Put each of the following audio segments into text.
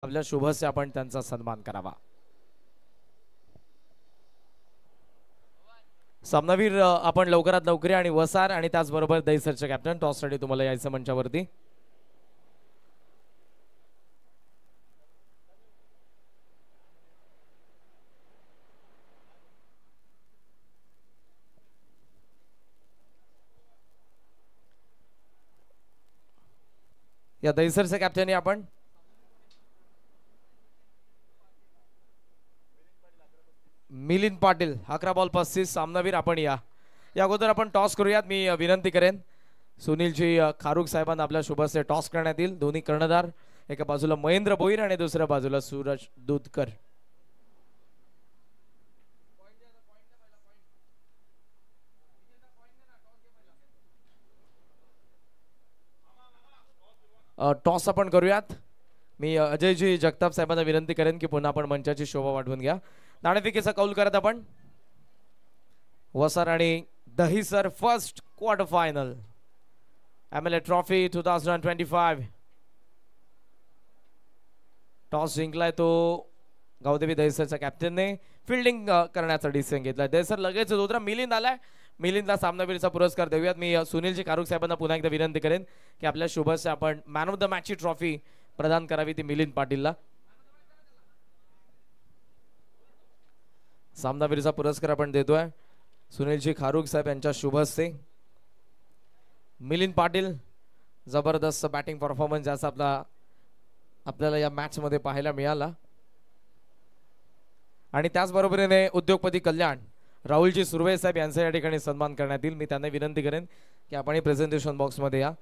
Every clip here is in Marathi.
आपल्या शुभस्य आपण त्यांचा सन्मान करावा। सामनावीर आपण लवकरात लवकर आणि वसार आणि त्याचबरोबर दहीसरचे कॅप्टन टॉससाठी तुम्हाला यायचं मंचावरती। या दहीसरचे कॅप्टन आपण मिलिंद पाटील 11 बॉल 35 सामनावीर आपण या अगोदर आपण टॉस करूयात। मी विनंती करेन सुनीलजी खारुक साहेबांना आपल्या शुभस्य टॉस करण्यात येईल। दोन्ही कर्णधार एका बाजूला महेंद्र भोईर आणि दुसऱ्या बाजूला सूरज दूधकर। टॉस आपण करूयात। मी अजयजी जगताप साहेबांना विनंती करेन की पुन्हा आपण मंचाची शोभा वाढवून घ्या। नाणेफेकीचा कौल करत आपण वसार आणि Dahisar first quarter final MLA trophy 2025। Toss जिंकलाय तो गावदेवी दहीसरच्या कॅप्टनने। फिल्डिंग करण्याचा डिसिजन घेतलाय। दहीसर लगेच दुसरा मिलिंद आलाय। मिलिंदला सामनावीरचा पुरस्कार देऊयात। मी सुनीलजी खारुक साहेबांना पुन्हा एकदा विनंती करेन की आपल्या शुभस्य आपण मॅन ऑफ द मॅच ची ट्रॉफी प्रदान करावी ती मिलिंद पाटीलला। सामनावीरचा पुरस्कार आपण देतोय सुनीलजी खारुक साहेब यांच्या शुभस्य। मिलिंद पाटील जबरदस्त बॅटिंग परफॉर्मन्स ज्याचा आपल्याला या मॅच मध्ये पाहायला मिळाला। आणि त्याचबरोबरीने उद्योगपती कल्याण राहुलजी सुर्वे साहेब यांचा या ठिकाणी सन्मान करण्यात येईल। मी त्यांना विनंती करेन की आपण प्रेझेंटेशन बॉक्स मध्ये या।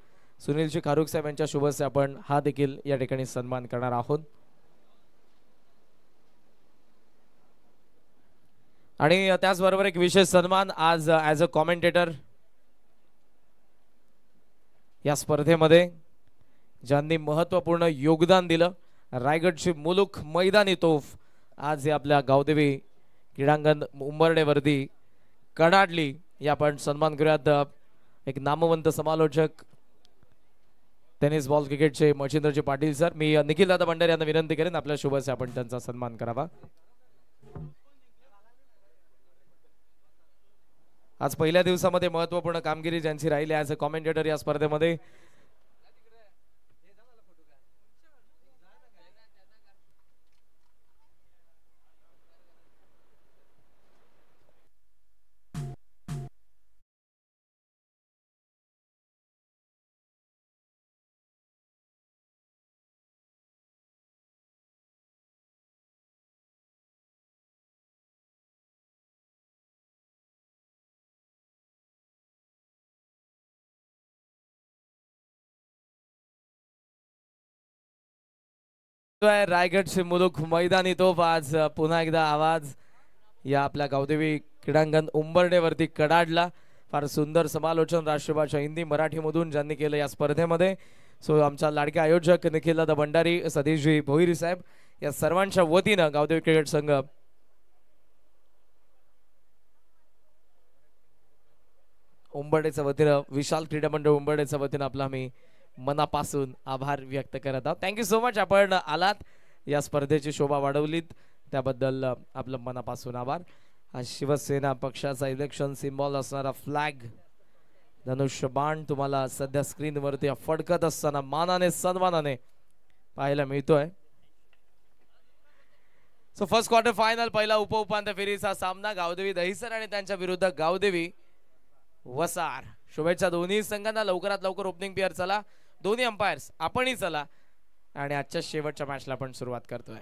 सुनीलजी खारुक साहेब यांच्या शुभस्य आपण हा देखील या ठिकाणी सन्मान करणार आहोत। आणि त्याचबरोबर एक विशेष सन्मान आज ॲज अ कॉमेंटेटर या स्पर्धेमध्ये ज्यांनी महत्त्वपूर्ण योगदान दिलं रायगडची मुलुक मैदानी तोफ आज हे आपल्या गावदेवी क्रीडांगण उंबरडेवरती कडाडली या आपण सन्मान करूयात। एक नामवंत समालोचक टेनिस बॉल क्रिकेटचे मच्छिंद्रजी पाटील सर। मी निखिल दादा भंडारी यांना विनंती करेन आपल्या शुभस्य आपण त्यांचा सन्मान करावा। आज पहिल्या दिवसामध्ये महत्त्वपूर्ण कामगिरी ज्यांची राहिली ॲज अ कॉमेंटेटर या स्पर्धेमध्ये रायगडचे मुलुक मैदानी तोफ आज पुन्हा एकदा आवाज या आपल्या गावदेवी क्रीडांगण उंबरडेवरती कडाडला। फार सुंदर समालोचन राष्ट्रभाषा हिंदी मराठी मधून ज्यांनी केलं या स्पर्धेमध्ये। सो आमचा लाडके आयोजक निखिल दादा भंडारी सतीशजी भोईर साहेब या सर्वांच्या वतीनं गावदेवी क्रिकेट संघ उंबरडेच्या वतीनं विशाल क्रीडा मंडळ उंबरडेच्या वतीनं आपला मी मनापासून आभार व्यक्त करत आहोत। थँक्यू सो मच आपण आलात या स्पर्धेची शोभा वाढवलीत त्याबद्दल आपलं मनापासून आभार। हा शिवसेना पक्षाचा इलेक्शन सिम्बॉल असणारा फ्लॅग धनुष्यबाण तुम्हाला सध्या स्क्रीनवरती फडकत असताना मानाने सन्मानाने पाहायला मिळतोय। सो फर्स्ट क्वार्टर फायनल पहिला उपउपांत्य फेरीचा सामना गावदेवी दहीसर आणि त्यांच्या विरुद्ध गावदेवी वसार। शुभेच्छा दोन्ही संघांना। लवकरात लवकर ओपनिंग पेअर चला दोन्ही अंपायर्स आपणही चला आणि आजच्या शेवटच्या मॅचला आपण सुरुवात करतोय।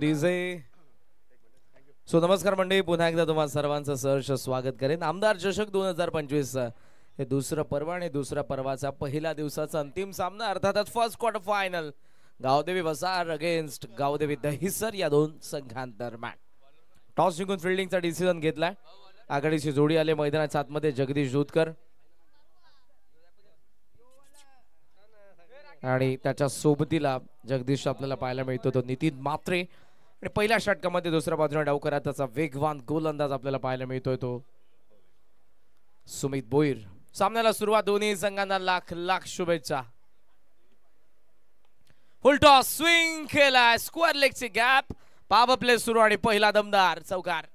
डीजे. सो नमस्कार मंडळी, पुन्हा एकदा तुम्हा सर्वांचं सहर्ष स्वागत करेन. आमदार चषक 2025 हे दुसरं पर्व आणि दुसऱ्या पर्वाचा पहिल्या दिवसाचा अंतिम सामना, अर्थातच फर्स्ट क्वार्टर फायनल गावदेवी वसार अगेन्स्ट गावदेवी दहिसर या दोन संघांदरम्यान. टॉस जिंकून फिल्डिंगचा डिसिजन घेतलाय. आघाडीची जोडी आले मैदानाच्या आतमध्ये जगदीश दूधकर आणि त्याच्या सोबतीला जगदीश आपल्याला पाहायला मिळतो तो नितीन मात्रे. आणि पहिल्या षटकामध्ये दुसऱ्या बाजूने डाव करत त्याचा वेगवान गोलंदाज आपल्याला पाहायला मिळतोय तो सुमित भोईर. सामन्याला सुरुवात दोन्ही संघांना लाख लाख शुभेच्छा. फुल टॉस स्विंग केला, स्क्वेअर लेगची गॅप, पॉवर प्ले सुरू आणि पहिला दमदार चौकार.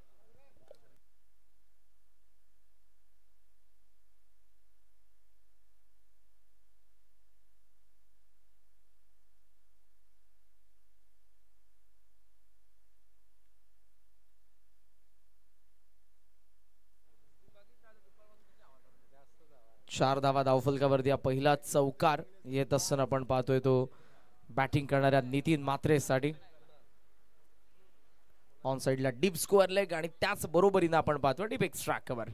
चार धावा धावफलकावरती पहिला चौकार येत असताना आपण पाहतोय तो बॅटिंग करणाऱ्या नितीन मात्रे साठी. ऑन साइडला डीप स्क्वेअर लेग आणि त्याच बरोबरीने आपण पाहतोय deep extra cover,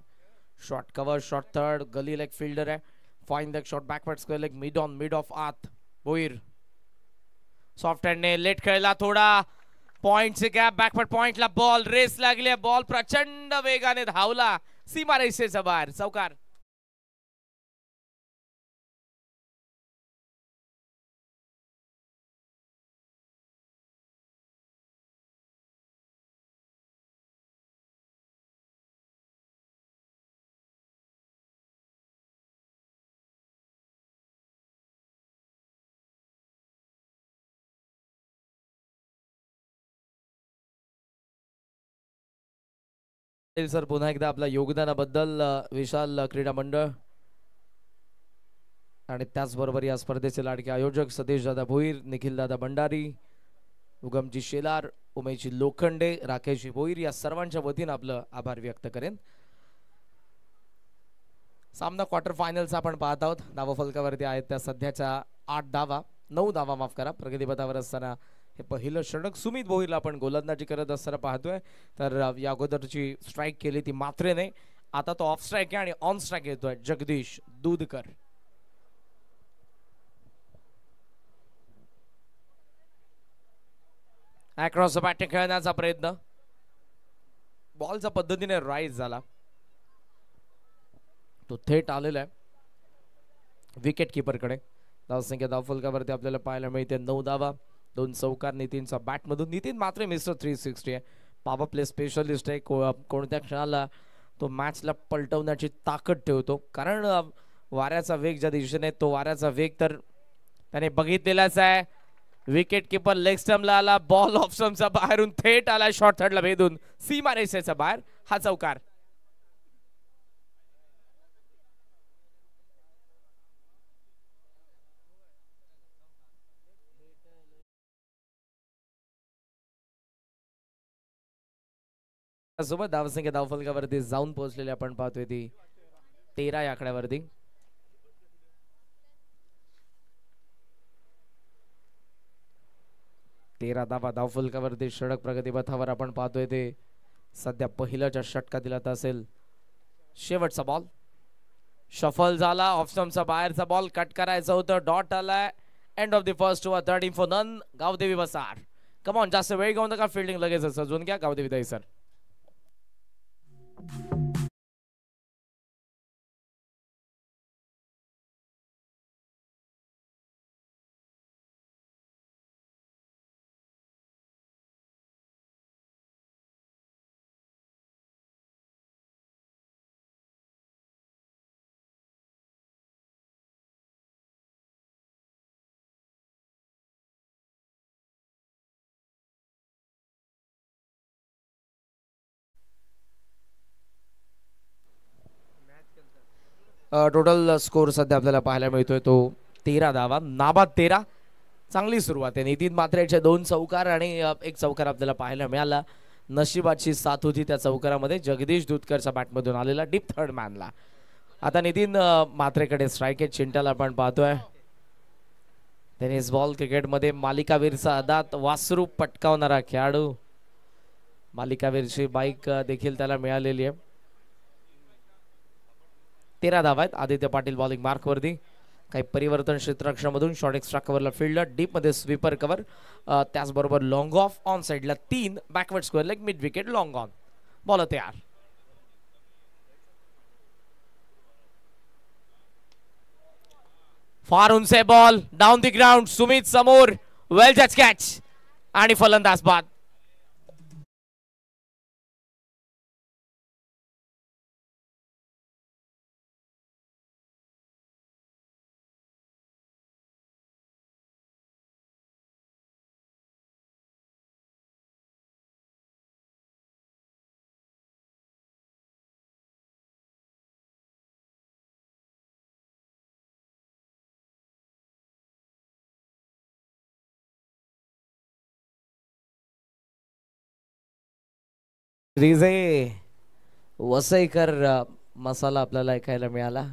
short cover, short third, gully leg fielder आहे. Fine leg short backward square leg, mid on mid off आत. भोईर सॉफ्ट हँडने लेट खेळला, थोडा पॉइंटचे गॅप, बॅकवर्ड पॉइंटला बॉल, रेस लागली, बॉल प्रचंड वेगाने धावला, सीमा रेषेच्या बाहेर, चौकार. सर पुन्हा एकदा आपल्या योगदानाबद्दल विशाल क्रीडा मंडळ आणि त्याचबरोबर या स्पर्धेचे लाडके आयोजक सतीश दादा भोईर, निखिल दादा भंडारी, उगमजी शेलार, उमेशजी लोखंडे, राकेशजी भोईर या सर्वांच्या वतीने आपलं आभार व्यक्त करेन. सामना क्वार्टर फायनलचा आपण पाहत आहोत. धावफलकावरती आहेत त्या सध्याच्या 9 धावा माफ करा. प्रगतीपथावर असताना हे पहिलं षटक सुमित भोईरला आपण गोलंदाजी करत असताना पाहतोय. तर या अगोदरची स्ट्राईक केली ती मात्रेने, आता तो ऑफ स्ट्राईक आहे आणि ऑन स्ट्राईक येतोय जगदीश दूधकर. अक्रॉस बॅटिंग खेळण्याचा प्रयत्न, बॉलच्या पद्धतीने राईज झाला, तो थेट आलेला आहे विकेट किपर कडे. धावसंख्या धावफलकावरती आपल्याला पाहायला मिळते 9 धावा, 2 चौकार नितीनचा बॅट मधून. नितीन मात्र मिस्टर 360 आहे, पॉवर प्ले स्पेशलिस्ट आहे. कोणत्या क्षणाला तो मॅचला पलटवण्याची ताकद ठेवतो, कारण वाऱ्याचा वेग ज्या दिशेने तो वाऱ्याचा वेग तर त्याने बघितलेलाच आहे. विकेट किपर लेग स्टंपला आला, बॉल ऑफ स्टंपचा बाहेरून थेट आला, शॉर्ट थर्डला भेदून सीमा रेषेच्या बाहेर, हा चौकार. सोबत धावसंख्या धावफलकावरती जाऊन पोहोचलेले आपण पाहतोय ती 13 या आकड्यावरती. धावा धावफलकावरती षटक प्रगतीपथावर आपण पाहतोय ते सध्या पहिल्याच्या षटकातील आता असेल शेवटचा बॉल. शफल झाला, ऑफ स्टंपचा बाहेरचा बॉल, कट करायचं होतं, डॉट आलाय. End of the first over, 13 for none, Gavdevi Vasar. Come on, जास्त वेळ घेऊन नका, फिल्डिंग लगेच सजवून घ्या गावदेवी दहिसर. टोटल स्कोर सध्या आपल्याला पाहायला मिळतोय तो 13 धावा, नाबाद 13. चांगली सुरुवात आहे. नितीन मात्रेचे 2 चौकार आणि 1 चौकार आपल्याला पाहायला मिळाला. नशिबाची साथ होती त्या चौकारामध्ये, जगदीश दूधकरच्या बॅटमधून आलेला डीप थर्ड मॅनला. आता नितीन मात्रेकडे स्ट्राईक आहे. चिंट्याला आपण पाहतोय टेनिस बॉल क्रिकेटमध्ये मालिकावीरचा अदात वासरू पटकावणारा खेळाडू. मालिकावीरची बाईक देखील त्याला मिळालेली आहे. 13 धावा आहेत. आदित्य पाटील बॉलिंग मार्कवरती. काही परिवर्तन क्षेत्ररक्षणामधून शॉर्ट एक्स्ट्रा कव्हरला फील्डर, डीप मध्ये स्वीपर कव्हर, त्याचबरोबर लॉंग ऑफ, ऑन साइडला 3, backward square leg, mid wicket, long on. Ball तयार. फार उंच ball down the ground. Sumit समोर, वेल जज कॅच आणि फलंदाज बाद. रिझे वसईकर मसाला आपल्याला ऐकायला मिळाला.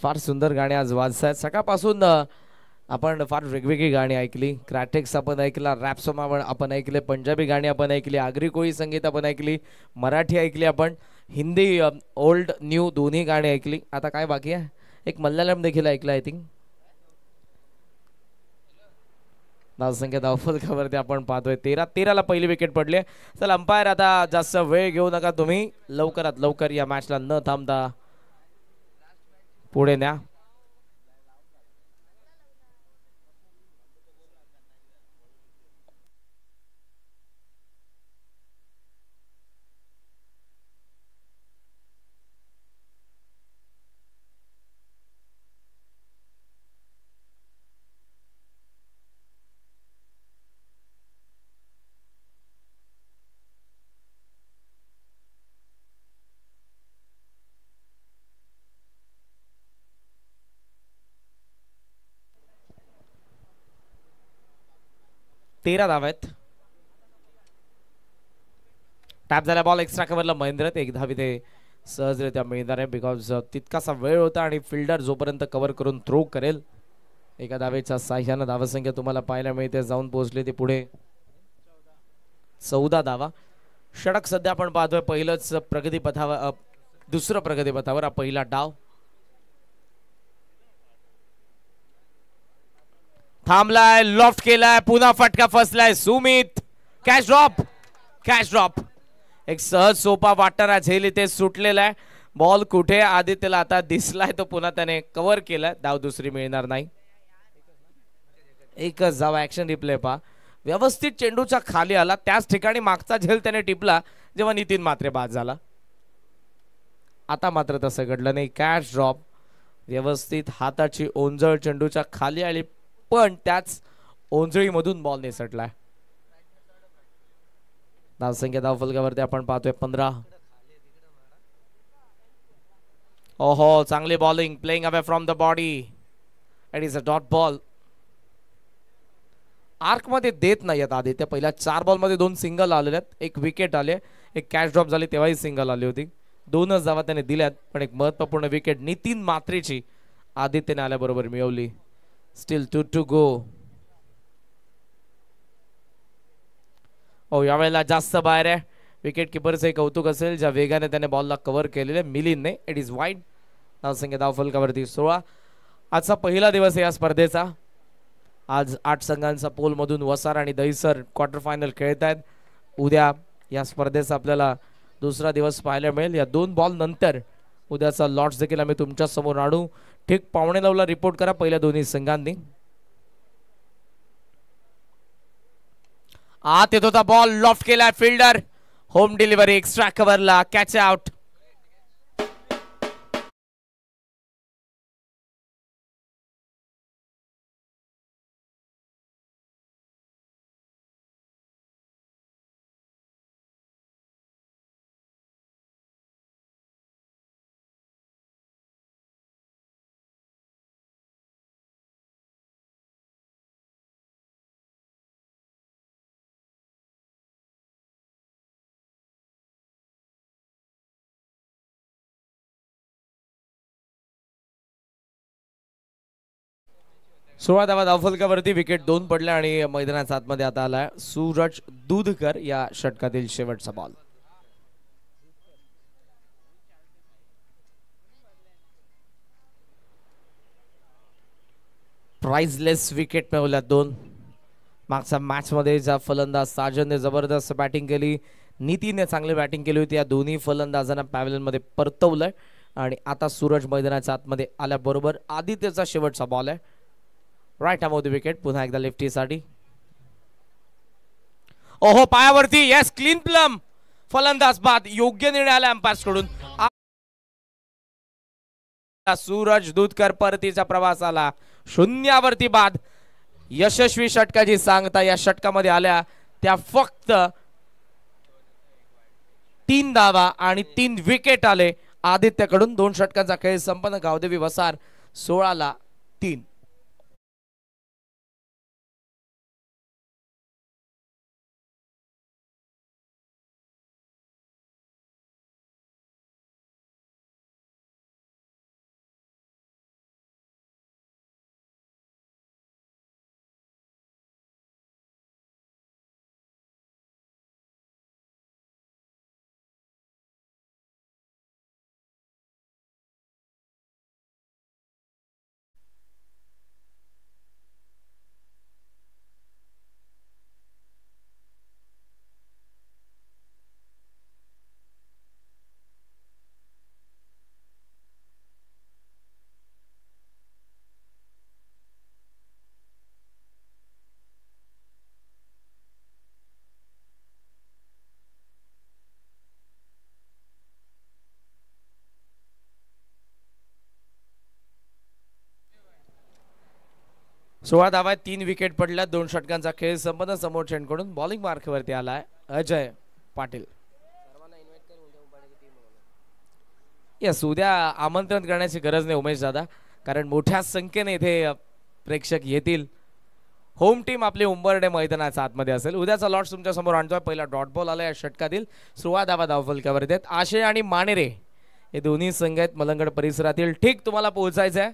फार सुंदर गाणी आज वाजतात. सकाळपासून आपण फार वेगवेगळी गाणी ऐकली. क्रॅटेक्स आपण ऐकला, रॅप सॉन्ग आपण ऐकले, पंजाबी गाणी आपण ऐकली, आगरी कोळी संगीत आपण ऐकली, मराठी ऐकली आपण, हिंदी ओल्ड न्यू दोन्ही गाणी ऐकली. आता काय बाकी आहे? एक मल्याळम देखील ऐकलं आय थिंक. धावसंख्या धावफलकावरती आपण पाहतोय 13-13 पहिली विकेट पडली. चला अंपायर आता जास्त वेळ घेऊ नका, तुम्ही लवकरात लवकर या मॅचला न थांबता पुढे न्या. तेरा धावा आहेत. टॅप झाला बॉल एक्स्ट्रा कव्हरला महेंद्र. एक धावी ते सहजरित्या मिळणार आहे बिकॉज तितकासा वेळ होता आणि फिल्डर जोपर्यंत कव्हर करून थ्रो करेल. एका धावेच्या साह्यानं धावसंख्या तुम्हाला पाहायला मिळते. जाऊन पोहोचले ते पुढे 14 धावा. षटक सध्या आपण पाहतोय पहिलंच प्रगतीपथावर, दुसरं प्रगतीपथावर हा पहिला डाव. थांबलाय, लॉफ्ट केलाय, पुन्हा फटका फसलाय. Sumit catch drop, catch drop. एक सहज सोपा वाटणारा झेल इथे सुटलेला आहे. बॉल कुठे आदित्यला आता दिसलाय तो पुन्हा त्याने कव्हर केलाय. धाव दुसरी मिळणार नाही. एकच धाव. ऍक्शन रिप्ले पहा. व्यवस्थित चेंडूच्या खाली आला, त्याच ठिकाणी मागचा झेल त्याने टिपला जेव्हा नितीन मात्रे बाद झाला. आता मात्र तसं घडलं नाही. Catch drop. व्यवस्थित हाताची ओंजळ चेंडूच्या खाली आली, पण त्याच ओंजळीमधून बॉल निसटलाय. धावसंख्या धावफलकावरती आपण पाहतोय 15. ओहो, चांगली bowling, playing away from the body. It is a dot ball. Arc मध्ये देत नाहीत आदित्य. पहिल्या 4 बॉल मध्ये 2 सिंगल आलेले आहेत, एक विकेट आले, एक कॅच ड्रॉप झाली तेव्हाही सिंगल आली होती. 2च धावा त्याने दिल्यात, पण एक महत्त्वपूर्ण विकेट नितीन मात्रेची आदित्यने आल्याबरोबर मिळवली. Still 2 to go. हो, यावेळेला जास्त बाहेर आहे. विकेट किपरचे कौतुक असेल ज्या वेगाने त्याने बॉलला कव्हर केलेले. मिलिंदने. It is wide. धावसंख्या धावफलकावरती 16. आजचा पहिला दिवस आहे या स्पर्धेचा. आज 8 संघांचा पोल मधून वसार आणि दहिसर क्वार्टर फायनल खेळत आहेत. उद्या या स्पर्धेचा आपल्याला दुसरा दिवस पाहायला मिळेल. या 2 बॉल नंतर उद्याचा लॉट्स देखील आम्ही तुमच्या समोर आणू. ठीक 9:15 रिपोर्ट करा पहिल्या दोन्ही संघांनी. आत येत होता बॉल, लॉफ्ट केला फिल्डर, होम डिलिव्हरी, एक्स्ट्रा कव्हरला, कॅच आउट. 16 धावा धावफलकावरती विकेट 2 पडल्या आणि मैदानाच्या आतमध्ये आता आलाय सूरज दूधकर या षटकातील शेवटचा बॉल. प्राइजलेस विकेट मिळवल्या 2. मागच्या मॅच मध्ये ज्या फलंदाज साजनने जबरदस्त बॅटिंग केली, नीतीने चांगली बॅटिंग केली होती, या दोन्ही फलंदाजांना पॅव्हलियन मध्ये परतवलंय आणि आता सूरज मैदानाच्या आतमध्ये आल्याबरोबर आदित्यचा शेवटचा बॉल आहे. Right arm off the wicket. पुन्हा एकदा लेफ्टी साठी. ओहो पायावरती. Yes clean plumb. फलंदाज बाद. योग्य निर्णय आला अंपायर्स कडून. सूरज दूधकर परतीचा प्रवासाला शून्यावरती बाद. यशस्वी षटकाची सांगता या षटकामध्ये आल्या त्या फक्त 3 धावा आणि 3 विकेट आले आदित्यकडून. 2 षटकांचा खेळ संपन्न. गावदेवी वसार 16-3. सोळा धावा 3 विकेट पडल्या. 2 षटकांचा खेळ संपन्न. समोर चेंडकडून बॉलिंग मार्कवरती आलाय अजय पाटील. यस उद्या आमंत्रण करण्याची गरज नाही उमेश दादा, कारण मोठ्या संख्येने इथे प्रेक्षक येतील. होम टीम आपली उंबरडे मैदानाच्या आतमध्ये असेल. उद्याचा लॉट्स तुमच्या समोर आणतोय. पहिला डॉट बॉल आला या षटकातील. 16 धावा धावफलकावरती आहेत. आशे आणि मानेरे हे दोन्ही संघ आहेत मलंगड परिसरातील. ठीक तुम्हाला पोहोचायचं आहे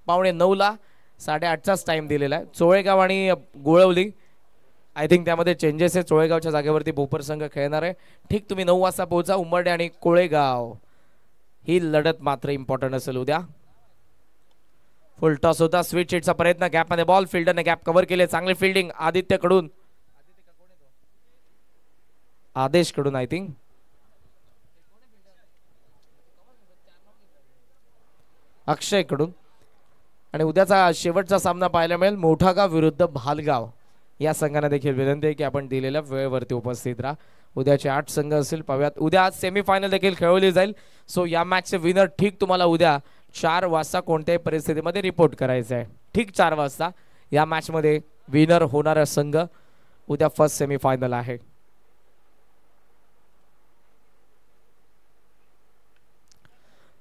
8:45ला. 8:30चाच टाइम दिलेला आहे. चोळेगाव आणि गोळवली आय थिंक त्यामध्ये चेंजेस आहे. चोळेगावच्या जागेवरती भोपर संघ खेळणार आहे. ठीक तुम्ही 9 वाजता पोहोचा. उंबरडे आणि कोळेगाव ही लढत मात्र इम्पॉर्टंट असेल उद्या. फुल टॉस होता. स्विच हिटचा प्रयत्न. गॅपमध्ये बॉल. फिल्डरने गॅप कव्हर केले. चांगली फिल्डिंग आदित्यकडून. आदेश कडून आय थिंक. अक्षय कडून. आणि उद्याचा शेवटचा सामना पाहायला मिळेल मोठागाव विरुद्ध भालगाव. या संघांना देखील विनंती आहे की आपण दिलेल्या वेळेवरती उपस्थित राहा. उद्याचे 8 संघ असतील. पाहूयात. उद्या सेमीफायनल देखील खेळवली जाईल. सो या मॅचचे विनर ठीक तुम्हाला उद्या 4 वाजता कोणत्याही परिस्थितीमध्ये रिपोर्ट करायचं आहे. ठीक 4 वाजता या मॅच मध्ये विनर होणारा संघ उद्या फर्स्ट सेमीफायनल आहे.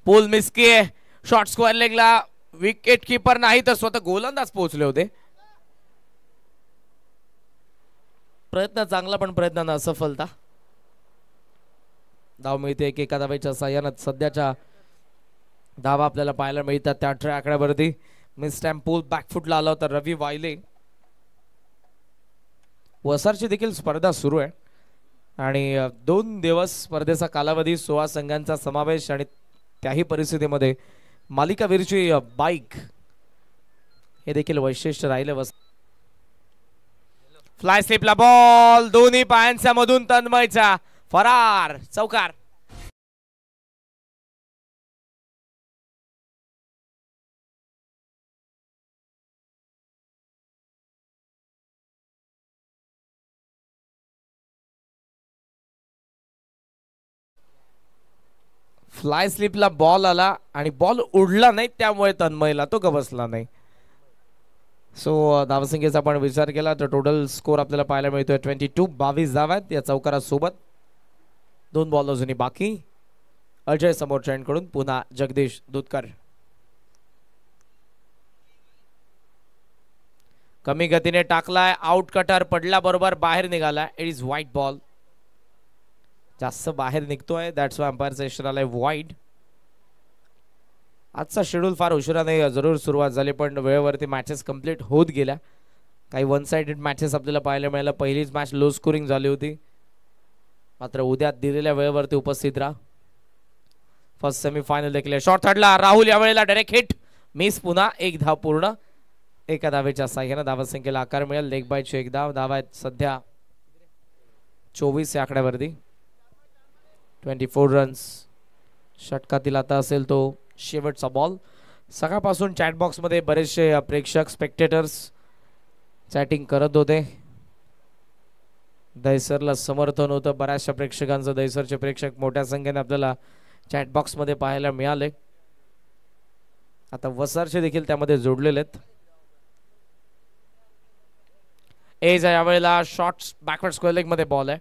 पोल मिस्के शॉर्ट स्क्वेअर लेगला. विकेट कीपर नाही तर स्वतः गोलंदाज पोहोचले होते. प्रयत्न चांगला पण प्रयत्न असफलता. धाव मिळते एका धावेच्या साह्यानं. सध्याच्या धावा आपल्याला पाहायला मिळतात त्या 18 आकड्यावरती. मिस टाइम पोल बॅकफुटला आला होता रवी वायले. वसारची देखील स्पर्धा सुरू आहे आणि 2 दिवस स्पर्धेचा कालावधी. 16 संघांचा समावेश आणि त्याही परिस्थितीमध्ये मालिकावीरची बाईक हे देखील वैशिष्ट्य राहिले. फ्लाय स्लिपला बॉल. दोन्ही पायांच्या मधून तन्मयचा फरार. चौकार. फ्लाय स्लिपला बॉल आला आणि बॉल उडला नाही त्यामुळे तन्मयला तो गवसला नाही. सो धावसंख्येचा आपण विचार केला तर टोटल स्कोर आपल्याला पाहायला मिळतोय 22. 22 धावा आहेत या चौकारासोबत. 2 बॉल अजूनही बाकी. अजय समोर कडून पुन्हा जगदीश दूधकर. कमी गतीने टाकलाय. आउट कटर पडला बरोबर बाहेर निघाला. It is wide ball. जास्त बाहेर निघतोय. दॅट्स वाय अंपायरचा इशारा आलाय वाईड. आजचा शेड्यूल फार उशिराने जरूर सुरुवात झाली, पण वेळेवरती मॅचेस कंप्लीट होत गेल्या. काही वन साइडेड मॅचेस आपल्याला पाहायला मिळाल्या. पहिलीच मॅच लो स्कोरिंग झाली होती, मात्र उद्या दिलेल्या वेळेवरती उपस्थित राहा. फर्स्ट सेमीफायनल देखील. शॉट थर्डला राहुल, यावेळेला डायरेक्ट हिट, मिस. पुन्हा एक धाव पूर्ण. एका धावेच्या साह्याने धावसंख्येला आकार मिळेल. लेग बायची एक धाव. धाव आहेत सध्या 24 या आकड्यावरती. 24 रन्स. षटकातील आता असेल तो शेवटचा बॉल. सकाळपासून चॅटबॉक्स मध्ये बरेचसे प्रेक्षक स्पेक्टेटर्स चॅटिंग करत होते. दहिसरला समर्थन होतं बऱ्याचशा प्रेक्षकांचं. दहिसरचे प्रेक्षक मोठ्या संख्येने आपल्याला चॅटबॉक्स मध्ये पाहायला मिळाले. आता वसारचे देखील त्यामध्ये जोडलेले आहेत. एज यावेळेला शॉर्ट बॅकवर्ड स्क्वेअर लेग मध्ये बॉल आहे.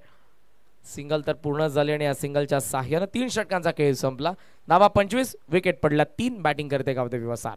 सिंगल तर पूर्ण झाली आणि या सिंगलच्या साह्याने 3 षटकांचा खेळ संपला. धावा 25, विकेट पडला 3. बॅटिंग करते गावदेवी वसार.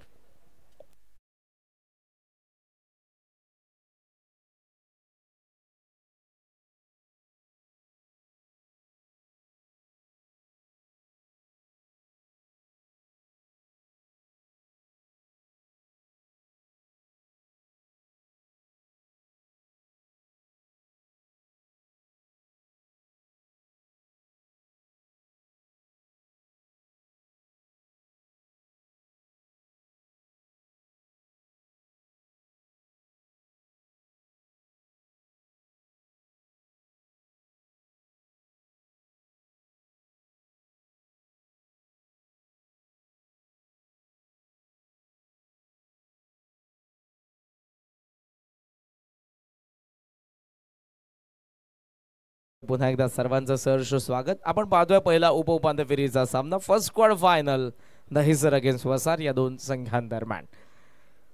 पुन्हा एकदा सर्वांचं सहर्ष स्वागत. आपण पाहतोय पहिला उपउपांत्य फेरीचा सामना. First quarter final Dahisar against वसार या दोन संघांदरम्यान.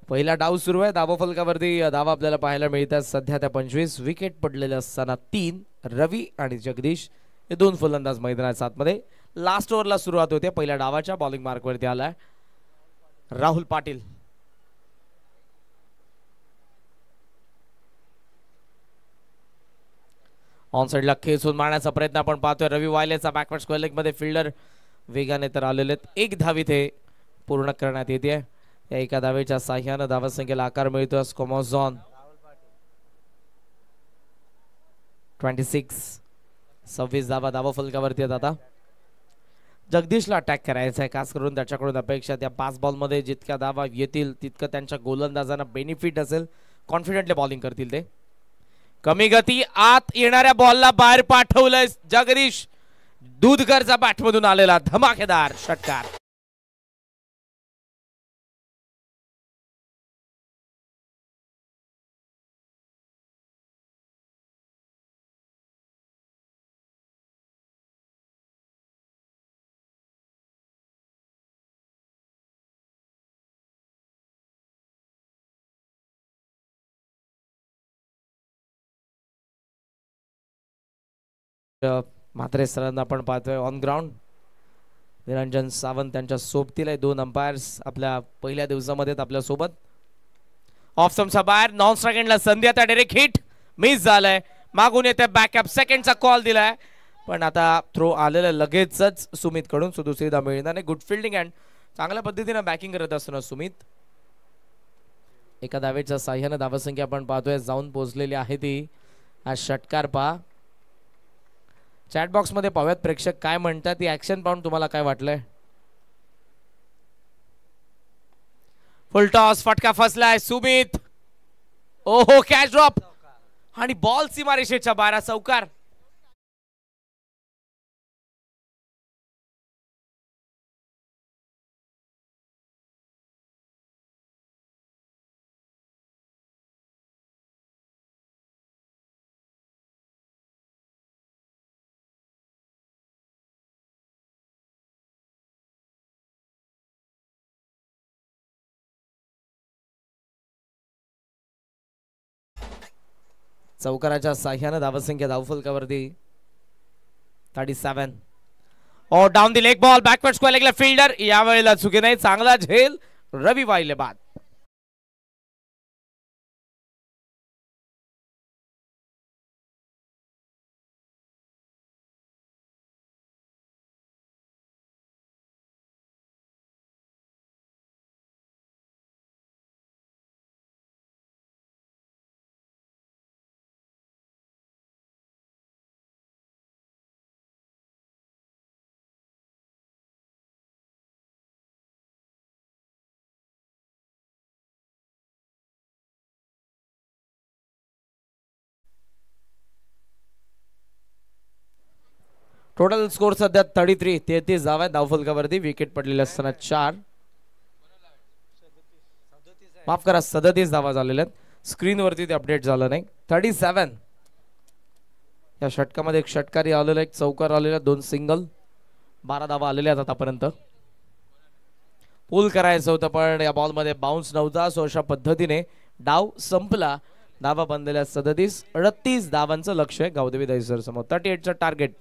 पहिला डाव सुरू आहे. धावफलकावरती धावा आपल्याला पाहायला मिळतात. सध्या त्या 25, विकेट पडलेले असताना 3. रवी आणि जगदीश हे दोन फलंदाज मैदानाच्या आतमध्ये. लास्ट ओव्हरला सुरुवात होते. पहिल्या डावाच्या बॉलिंग मार्कवरती आलाय राहुल पाटील. ऑन साइडला खेचून मारण्याचा प्रयत्न आपण पाहतोय. रवी वायलेचा बॅकवर्ड स्क्वेअर लेग मध्ये फिल्डर वेगाने तर आलेले आहेत. एक धाव इथे पूर्ण करण्यात येते. या एका धावेच्या साह्याने धावसंख्येला आकार मिळतो. स्कोमोझॉन 26 धावा धावफलकावरती आहेत. आता जगदीशला अटॅक करायचा आहे. खास करून त्याच्याकडून अपेक्षा त्या 5 बॉलमध्ये जितक्या धावा येतील तितकं त्यांच्या गोलंदाजांना बेनिफिट असेल. कॉन्फिडेंटली बॉलिंग करतील ते. कमी गती, आत येणाऱ्या बॉलला बाहेर पाठवलंय जगदीश. दूधकरचा बॅटमधून आलेला धमाकेदार षटकार. म्हात्रे सरांना आपण पाहतोय ऑन ग्राउंड. निरंजन सावंत त्यांच्या सोबतीला 2 अंपायर्स आपल्या पहिल्या दिवसामध्ये आपल्या सोबत. ऑफ स्टंपचा बाहेर, नॉन स्ट्राइकला संधी. आता डायरेक्ट हिट, मिस झालाय. मागून येते बॅकअप, सेकंडचा कॉल दिलाय, पण आता थ्रो आलेला लगेचच सुमित कडून. सो दुसरी धाव मिळणार नाही. गुड फिल्डिंग अँड चांगल्या पद्धतीने बॅकिंग करत असताना सुमित. एका धावेच्या साह्याने धावसंख्या आपण पाहतोय जाऊन पोहोचलेली आहे ती. हा षटकार पहा. चॅटबॉक्स मध्ये पाहूयात प्रेक्षक काय म्हणतात. ती ऍक्शन पाहून तुम्हाला काय वाटलंय. फुल टॉस, फटका फसलाय. सुमित, ओहो, कॅच ड्रॉप आणि बॉल सीमारेषेच्या बाहेर. चौकार. चौकाराच्या साह्याने धावसंख्या धावफलकावरती 37. Oh down the leg ball, backward square लेगला फिल्डर. यावेळेला चुकी नाही. चांगला झेल रवी वाहिले बाद. टोटल स्कोर सध्या 33 धावा आहेत धावफलकावरती. विकेट पडलेले असताना 4, माफ करा 37 धावा झालेल्या आहेत. स्क्रीनवरती ते अपडेट झालं नाही. 37. या षटकामध्ये एक षटकारी आलेला, एक चौकार आलेला, 2 सिंगल, 12 धावा आलेल्या आहेत आतापर्यंत. पूल करायचं होतं पण या बॉलमध्ये बाउन्स नव्हता. सो अशा पद्धतीने डाव संपला. धावा बनलेल्या 37. 38 धावांचं लक्ष आहे गावदेवी दहिसर समोर. 38चं टार्गेट.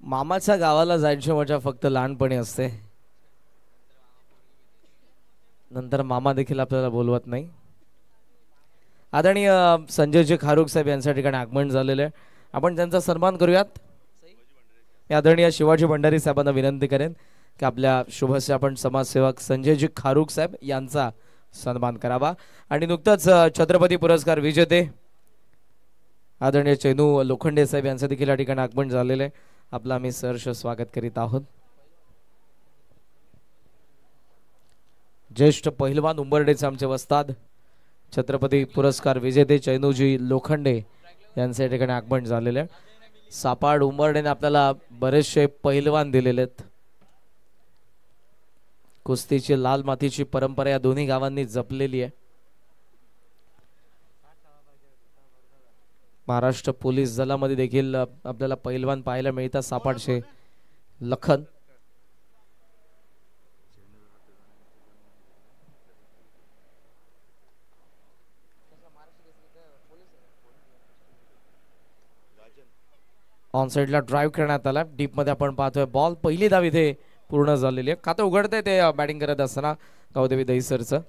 मामाच्या गावाला जायची मजा फक्त लहानपणी असते. नंतर मामा देखील आपल्याला बोलवत नाही. आदरणीय संजयजी खारुक साहेब यांच्या ठिकाणी आगमन झालेले आहे. आपण त्यांचा सन्मान करूयात. आदरणीय शिवाजी भंडारी साहेबांना विनंती करेन की आपल्या शुभस्य आपण समाजसेवक संजयजी खारुक साहेब यांचा सन्मान करावा. आणि नुकताच छत्रपती पुरस्कार विजेते आदरणीय चैनू लोखंडे साहेब यांचं देखील या ठिकाणी आगमन झालेलं आहे. आपलं आम्ही सहर्ष स्वागत करीत आहोत. ज्येष्ठ पहिलवान उंबरडेचे आमचे वस्ताद छत्रपती पुरस्कार विजेते चैनूजी लोखंडे यांचे या ठिकाणी आगमन झालेले आहे. सापाड उंबरडेने आपल्याला बरेचसे पहिलवान दिलेले आहेत. कुस्तीची लाल मातीची परंपरा या दोन्ही गावांनी जपलेली आहे. महाराष्ट्र पोलीस दलामध्ये देखील आपल्याला पहिलवान पाहायला मिळतात. सापाडचे लखन ऑन साइडला ड्राइव्ह करण्यात आला. डीप मध्ये आपण पाहतोय बॉल. पहिली धाव इथे पूर्ण झालेली आहे. खातं उघडतंय ते बॅटिंग करत असताना गावदेवी दहिसरचं.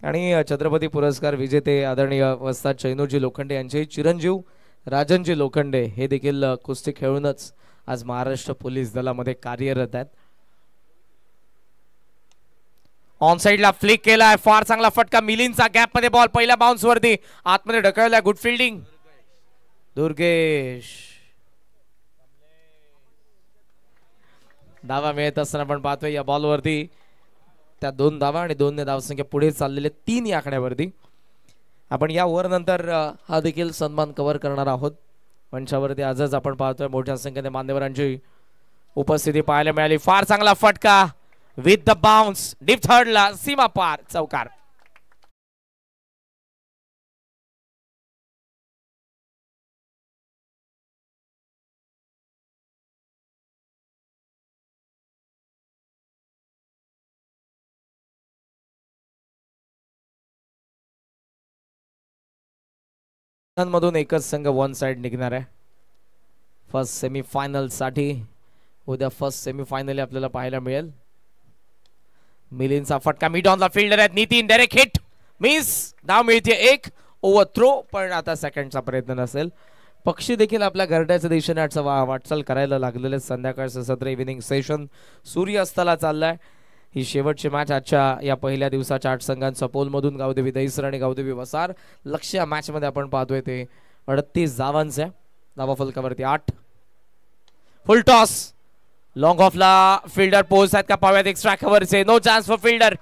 आणि छत्रपती पुरस्कार विजेते आदरणीय वस्ताद चैनूजी लोखंडे यांचे चिरंजीव राजनजी लोखंडे हे देखील कुस्ती खेळूनच आज महाराष्ट्र पोलीस दलामध्ये कार्यरत आहेत. ऑन साइडला फ्लिक केलाय, फार चांगला फटका, मिलिंदचा गॅप मध्ये बॉल, पहिल्या बाउन्स वरती आतमध्ये ढकललाय, गुड फिल्डिंग दुर्गेश. धावा मिळत असताना आपण पाहतोय या बॉल वरती त्या 2 धावा आणि 2 ने धावसंख्या पुढे चाललेले 3 या आकड्यावरती. आपण या ओव्हर नंतर हा देखील सन्मान कव्हर करणार आहोत. मंचावरती आजच आपण पाहतोय मोठ्या संख्येने मान्यवरांची उपस्थिती पाहायला मिळाली. फार चांगला फटका विथ द बाउन्स, डीप थर्डला सीमा पार, चौकार. मधून एकच संघ वन साइड निघणार आहे फर्स्ट सेमीफायनल साठी. उद्या फर्स्ट सेमीफायनल आपल्याला पाहायला मिळेल. मिलिंदचा फटका, मिड ऑन ला फिल्डर आहेत नितीन, डायरेक्ट हिट मिस, धाव मिळते 1, ओव्हर थ्रो, पण आता सेकंडचा प्रयत्न नसेल. पक्षी देखील आपल्या घरट्याच्या दिशेने वाटचाल करायला लागलेले. संध्याकाळचं सत्र इव्हिनिंग सेशन सूर्यास्ताला चाललाय. ही शेवटची मॅच आजच्या या पहिल्या दिवसाच्या 8 संघांचा पोलमधून गावदेवी दहिसर आणि गावदेवी वसार. लक्ष या मॅच मध्ये आपण पाहतोय ते 38 धावांचे. धावा फलकावरती 8. फुल टॉस, लॉंग ऑफला फिल्डर पोहोचतात का पाव्यात एक्स्ट्रा कव्हरचे, नो चान्स फॉर फिल्डर.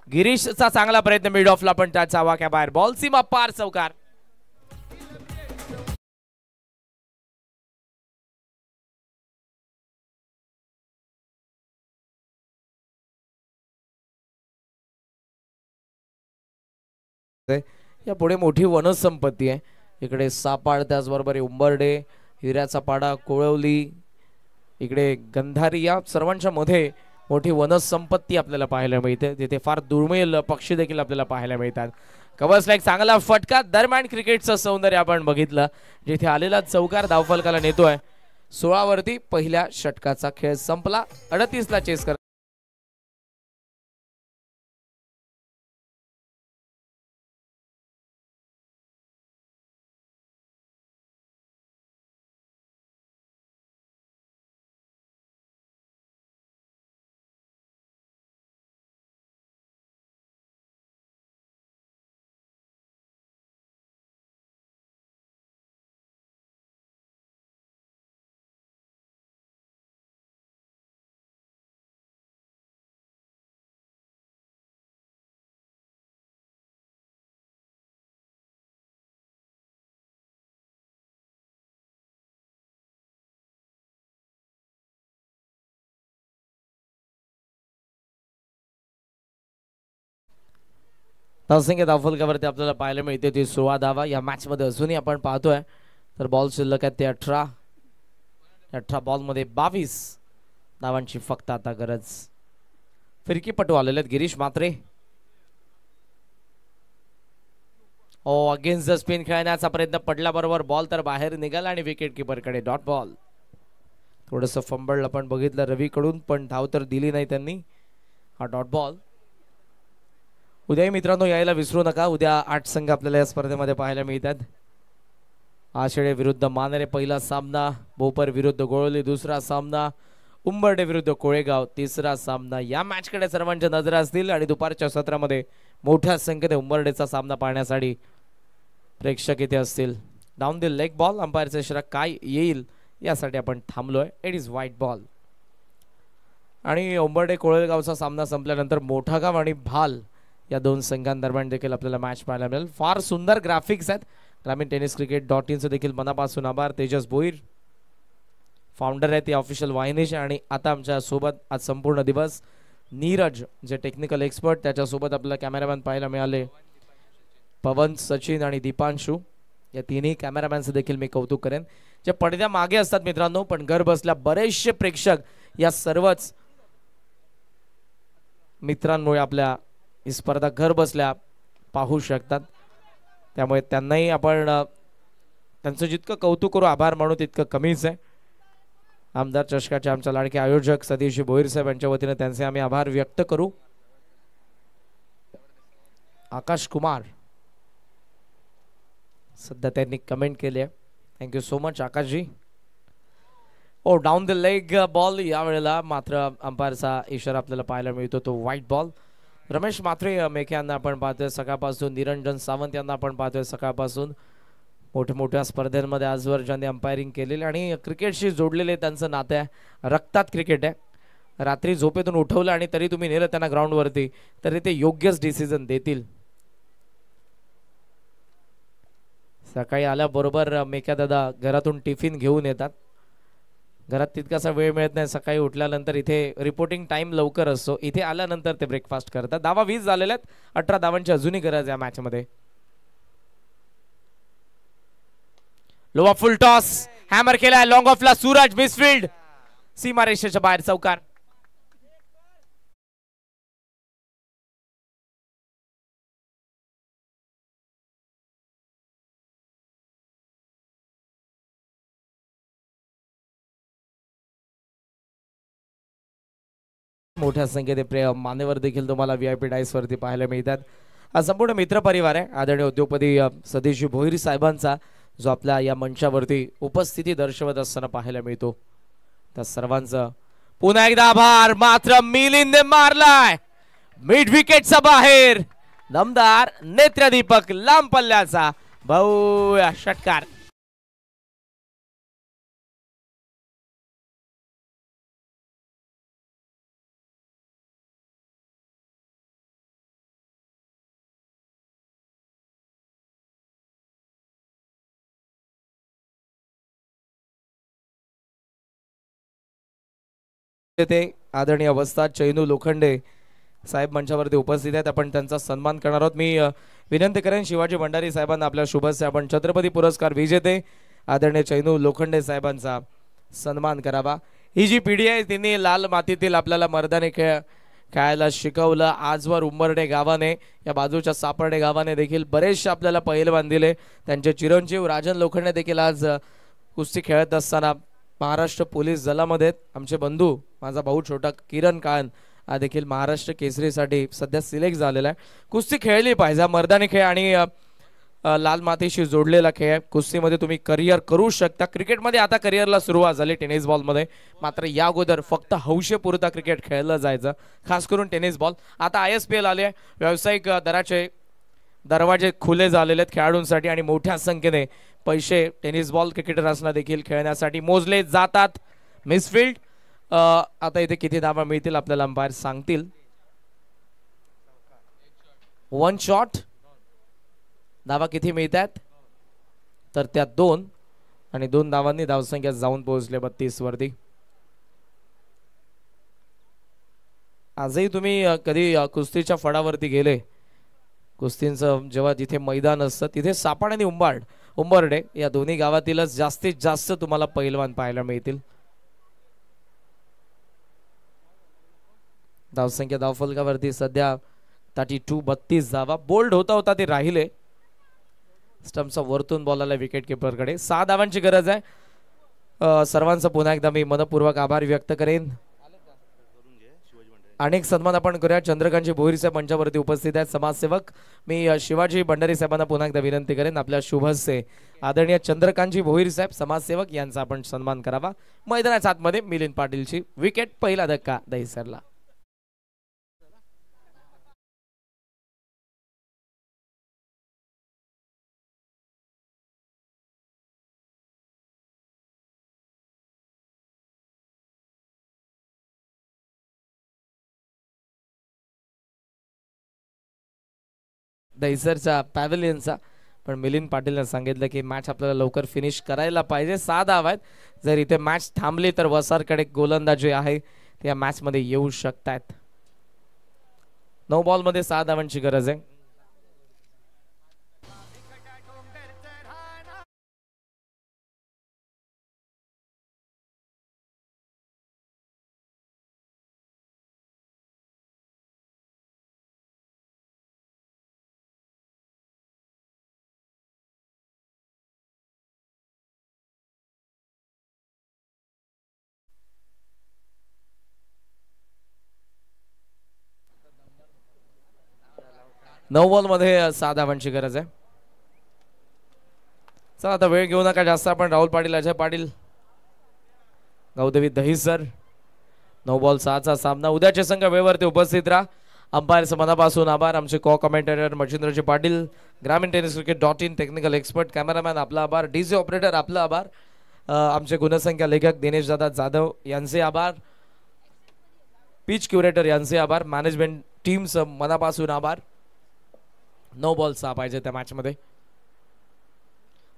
गिरीशचा चांगला प्रयत्न मिड ऑफला, पण त्याचा वाक्या बाहेर, बॉल सीमा पार, चौकार. या पुढे मोठी वनसंपत्ती आहे. इकडे सापाड, त्याचबरोबर उंबर्डे, हिऱ्याचा पाडा, कोळवली, इकडे गंधारी, या सर्वांच्या मध्ये मोठी वनसंपत्ती आपल्याला पाहायला मिळते. तिथे फार दुर्मिळ पक्षी देखील आपल्याला पाहायला मिळतात. कव्हर्सला एक चांगला फटका, दरम्यान क्रिकेटचं सौंदर्य आपण बघितलं. जिथे आलेला चौकार धावफलकाला नेतोय. 16 वरती पहिल्या षटकाचा खेळ संपला. 38 ला चेस कर. धावसंख्या धावफलकावरती आपल्याला पाहायला मिळते ती 16 धावा या मॅच मध्ये अजूनही आपण पाहतोय. तर बॉल शिल्लक आहेत ते 18. 18 बॉल मध्ये 22 धावांची फक्त आता गरज. फिरकीपटू आलेले आहेत Girish Mhatre. Against the spin खेळण्याचा प्रयत्न पडला, बरोबर बॉल तर बाहेर निघाला आणि विकेट किपर कडे डॉट बॉल. थोडस फंबल आपण बघितलं रवी कडून, पण धाव तर दिली नाही त्यांनी. हा डॉट बॉल. उद्याही मित्रांनो यायला विसरू नका. उद्या 8 संघ आपल्याला या स्पर्धेमध्ये पाहायला मिळतात. आशेडे विरुद्ध मानरे पहिला सामना, भोपर विरुद्ध गोळवली दुसरा सामना, उंबर्डे विरुद्ध कोळेगाव तिसरा सामना. या मॅच कडे सर्वांच्या नजरा असतील आणि दुपारच्या सत्रामध्ये मोठ्या संख्येने उंबर्डेचा सामना पाहण्यासाठी प्रेक्षक इथे असतील. डाऊन द लेग बॉल, अंपायरचा इशारा काय येईल यासाठी आपण थांबलोय. It is wide ball. आणि उंबर्डे कोळेगावचा सामना संपल्यानंतर मोठागाव आणि भाल या 2 संघांदरम्यान देखील आपल्याला मॅच पाहायला मिळेल. फार सुंदर ग्राफिक्स आहेत. ग्रामीण टेनिस क्रिकेट.in चे देखील मनापासून आभार. तेजस भोईर फाउंडर आहेत या ऑफिशियल वाहिनीचे. आणि आता आमच्या सोबत आज संपूर्ण दिवस नीरज जे टेक्निकल एक्सपर्ट, त्याच्यासोबत आपल्याला कॅमेरामॅन पाहायला मिळाले पवन, सचिन आणि दीपांशू. या तिन्ही कॅमेरामॅनचं देखील मी कौतुक करेन जे पडद्या मागे असतात मित्रांनो, पण घर बसल्या बरेचसे प्रेक्षक या सर्वच मित्रांमुळे आपल्या ही स्पर्धा घर बसल्या पाहू शकतात. त्यामुळे त्यांनाही आपण त्यांचं जितकं कौतुक करू, आभार मानू तितकं कमीच आहे. आमदार चषकाचे आमच्या लाडके आयोजक सतीश भोईर साहेब यांच्या वतीने त्यांचे आम्ही आभार व्यक्त करू. आकाश कुमार सध्या त्यांनी कमेंट केली आहे. थँक्यू सो मच आकाशजी. Oh down the leg ball यावेळेला मात्र अंपायरचा इशारा आपल्याला पाहायला मिळतो तो व्हाईट बॉल. रमेश मात्रे मेखे यांना आपण पाहतोय सकाळपासून. निरंजन सावंत यांना आपण पाहतोय सकाळपासून. मोठमोठ्या स्पर्धेमध्ये आजवर ज्यांनी अंपायरिंग केलेले आणि क्रिकेटशी जोडलेले त्यांचं नातं आहे. रक्तात क्रिकेट आहे. रात्री झोपेतून उठवलं आणि तरी तुम्ही नेलं त्यांना ग्राउंडवरती तरी ते योग्यच डिसिजन देतील. सकाळी आल्याबरोबर मेक्या दादा घरातून टिफिन घेऊन येतात. घरात तितकासा वेळ मिळत नाही. सकाळी उठल्यानंतर इथे रिपोर्टिंग टाइम लवकर असतो. इथे आल्यानंतर ते ब्रेकफास्ट करतात. धावा 20 झालेल्या आहेत. 18 धावांची अजूनही गरज आहे मॅच मध्ये. लोवा फुल टॉस हॅमर केलाय लॉंग ऑफला. सूरज मिसफिल्ड सीमारेषेच्या बाहेर चौकार. मोठ्या संख्येने मान्यवर देखील तुम्हाला व्हीआयपी डायस वरती पाहायला मिळतात. हा संपूर्ण मित्र परिवार आहे. आदरणीय उद्योगपती सतीशजी भोईर साहेबांचा जो आपल्या या मंचावरती उपस्थिती दर्शवत असताना पाहायला मिळतो. त्या सर्वांचं पुन्हा एकदा आभार. मात्र मिलिंदने मारलाय मिड विकेटचा बाहेर. दमदार नेत्रदीपक लांब पल्ल्याचा भव्य षटकार. ते आदरणीय अवस्था चैनू लोखंडे साहेब मंचावरती उपस्थित आहेत. आपण त्यांचा सन्मान करणार आहोत. मी विनंती करेन शिवाजी भंडारी साहेबांना आपल्या शुभस्य आपण छत्रपती पुरस्कार विजेते आदरणीय चैनू लोखंडे साहेबांचा सन्मान करावा. ही जी पिढी आहे त्यांनी लाल मातीतील आपल्याला मर्दानी खेळायला शिकवलं. आजवर उंबर्डे गावाने या बाजूच्या सापर्डे गावाने देखील बरेचसे आपल्याला पहिलवान दिले. त्यांचे चिरंजीव राजन लोखंडे देखील आज कुस्ती खेळत असताना महाराष्ट्र पोलीस दलामध्ये आमचे बंधू माझा भाऊ छोटा किरण काळन हा देखील महाराष्ट्र केसरीसाठी सध्या सिलेक्ट झालेला आहे. कुस्ती खेळली पाहिजे. मर्दानी खेळ आणि लाल मातीशी जोडलेला खेळ. कुस्तीमध्ये तुम्ही करिअर करू शकता. क्रिकेटमध्ये आता करिअरला सुरुवात झाली टेनिस बॉलमध्ये. मात्र या अगोदर फक्त हौशेपुरता क्रिकेट खेळलं जायचं खास करून टेनिस बॉल. आता ISPL आले आहे. व्यावसायिक दराचे दरवाजे खुले झालेले आहेत खेळाडूंसाठी आणि मोठ्या संख्येने पैसे टेनिस बॉल क्रिकेटर्सना देखील खेळण्यासाठी मोजले जातात. मिसफिल्ड आता इथे किती धावा मिळतील आपल्याला अंपायर सांगतील. 1 शॉट धावा किती मिळतात तर त्या 2 आणि 2 धावांनी धावसंख्या जाऊन पोहोचले 32 वरती. आजही तुम्ही कधी कुस्तीच्या फडावरती गेले कुस्तींचं जेव्हा जिथे मैदान असतं तिथे सापड आणि उंबर्डे या दोन्ही गावातीलच जास्तीत जास्त तुम्हाला पहिलवान पाहायला मिळतील. धावसंख्या धावफलकावरती सध्या 32 धावा. बोल्ड होता ते राहिले. स्टंपचा वरतून बॉलला विकेट किपरकडे 6 धावांची गरज आहे. सर्वांचा पुन्हा एकदा मी मनपूर्वक आभार व्यक्त करेन. अनेक सन्मान आपण करूया. चंद्रकांतजी भोईर साहेब मंचावरती उपस्थित आहेत समाजसेवक. मी शिवाजी भंडारी साहेबांना पुन्हा एकदा विनंती करेन आपल्या शुभस्य आदरणीय चंद्रकांतजी भोईर साहेब समाजसेवक यांचा आपण सन्मान करावा. मैदानाच्या आतमध्ये मिलिंद पाटीलची विकेट. पहिला धक्का दहिसरला. दहिसरच्या पॅव्हिलियनचा पण मिलिंद पाटीलने सांगितलं की मॅच आपल्याला लवकर फिनिश करायला पाहिजे. 6 धावा आहेत. जर इथे मॅच थांबली तर वसारकडे गोलंदाजी आहे त्या मॅच मध्ये येऊ शकतात. 9 बॉल मध्ये 6 धावांची गरज आहे. 9 बॉल मध्ये 6 धावांची गरज आहे. चला आता वेळ घेऊ नका जास्त आपण. राहुल पाटील, अजय पाटील, गौदेवी दहिसर. 9 बॉल 6चा सामना. उद्याचे संघ वेळेवरती उपस्थित राहा. अंपायरचं मनापासून आभार. आमचे को कमेंटेटर मच्छिंद्रजी पाटील, ग्रामीण टेनिस क्रिकेट.in, टेक्निकल एक्सपर्ट कॅमेरामॅन आपला आभार. डीजे ऑपरेटर आपला आभार. आमचे गुणसंख्या लेखक दिनेश दादा जाधव यांचे आभार. पिच क्युरेटर यांचे आभार. मॅनेजमेंट टीमचं मनापासून आभार. 9 बॉल 6 पाहिजे त्या मॅच मध्ये.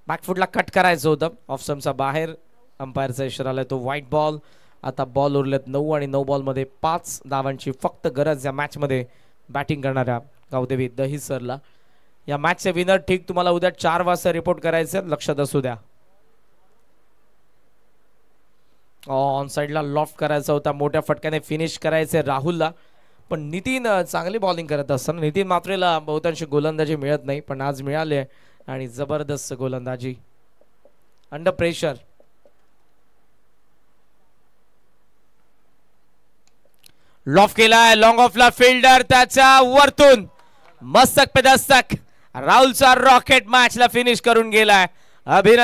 बॅकफुटला कट करायचं होतं, ऑफ स्टंपचा बाहेर. अंपायरचा इशारा आलाय तो व्हाईट बॉल. आता बॉल उरलेत 9 आणि 9 बॉल मध्ये 5 धावांची फक्त गरज या मॅच मध्ये बॅटिंग करणाऱ्या गावदेवी दहिसरला. या मॅचचे विनर ठीक तुम्हाला उद्या 4 वाजता रिपोर्ट करायचे, लक्षात असू द्या. ऑन साइडला लॉफ्ट करायचा होता, मोठ्या फटक्याने फिनिश करायचे राहुलला, पण नितीन चांगली बॉलिंग करत असताना नितीन मात्रेला बहुतांशी गोलंदाजी मिळत नाही, पण आज मिळाले आणि जबरदस्त गोलंदाजी अंडर प्रेशर. लॉफ केलाय, लॉंग ऑफला फिल्डर त्याच्या वरतून मस्तक पे दस्तक. राहुलचा रॉकेट मॅचला फिनिश करून गेलाय. अभिनंदन.